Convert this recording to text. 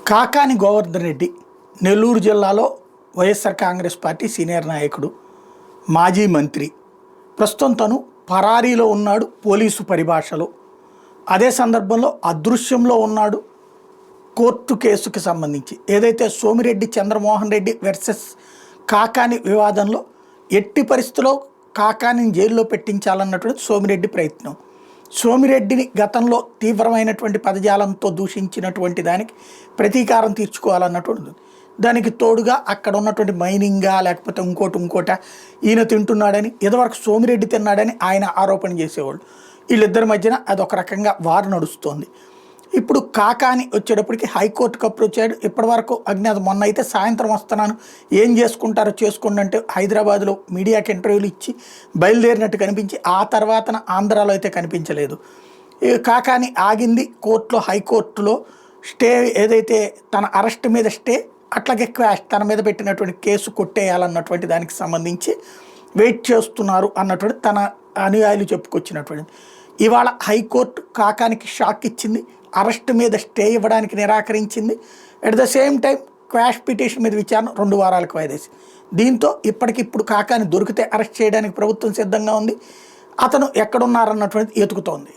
కాకాని గోవర్ధన్ రెడ్డి నెల్లూరు జిల్లాలో YSR Congress party senior నాయకుడు, మాజీ మంత్రి. ప్రస్తుతం తను పరారీలో ఉన్నాడు పోలీసు పరిభాషలో. అదే సందర్భంలో అదృశ్యంలో ఉన్నాడు కోర్టు కేసుకి సంబంధించి. ఏదైతే సోమిరెడ్డి చంద్రమోహన్ రెడ్డి వర్సెస్ కాకాని వివాదంలో ఎట్టి పరిస్థితుల్లో కాకాని జైల్లో పెట్టించాలన్నటువంటి సోమిరెడ్డి ప్రయత్నం. సోమిరెడ్డిని గతంలో తీవ్రమైనటువంటి పదజాలంతో దూషించినటువంటి దానికి ప్రతీకారం తీర్చుకోవాలన్నటువంటి దానికి తోడుగా అక్కడ ఉన్నటువంటి మైనింగా లేకపోతే ఇంకోట ఈయన తింటున్నాడని, ఇదివరకు సోమిరెడ్డి తిన్నాడని ఆయన ఆరోపణ చేసేవాళ్ళు. వీళ్ళిద్దరి మధ్యన అదొక రకంగా వారు నడుస్తోంది. ఇప్పుడు కాకాని వచ్చేటప్పటికి హైకోర్టుకు అప్రోచ్ అయ్యాడు. ఇప్పటివరకు అజ్ఞాత. మొన్న అయితే సాయంత్రం వస్తున్నాను, ఏం చేసుకుంటారో చేసుకోండి అంటే హైదరాబాద్లో మీడియాకి ఇంటర్వ్యూలు ఇచ్చి బయలుదేరినట్టు కనిపించి ఆ తర్వాతన ఆంధ్రాలో అయితే కనిపించలేదు. కాకాని ఆగింది కోర్టులో, హైకోర్టులో స్టే, ఏదైతే తన అరెస్ట్ మీద స్టే, అట్లాగే క్వాష్ తన మీద పెట్టినటువంటి కేసు కొట్టేయాలన్నటువంటి దానికి సంబంధించి వెయిట్ చేస్తున్నారు అన్నటువంటి తన అనుయాయులు చెప్పుకొచ్చినటువంటి. ఇవాళ హైకోర్టు కాకానికి షాక్ ఇచ్చింది. అరెస్ట్ మీద స్టే ఇవ్వడానికి నిరాకరించింది. At the same time quash petition మీద విచారణ 2 వారాలకు వాయిదేసి. దీంతో ఇప్పటికిప్పుడు కాకాని దొరికితే అరెస్ట్ చేయడానికి ప్రభుత్వం సిద్ధంగా ఉంది. అతను ఎక్కడున్నారన్నటువంటిది ఎతుకుతోంది.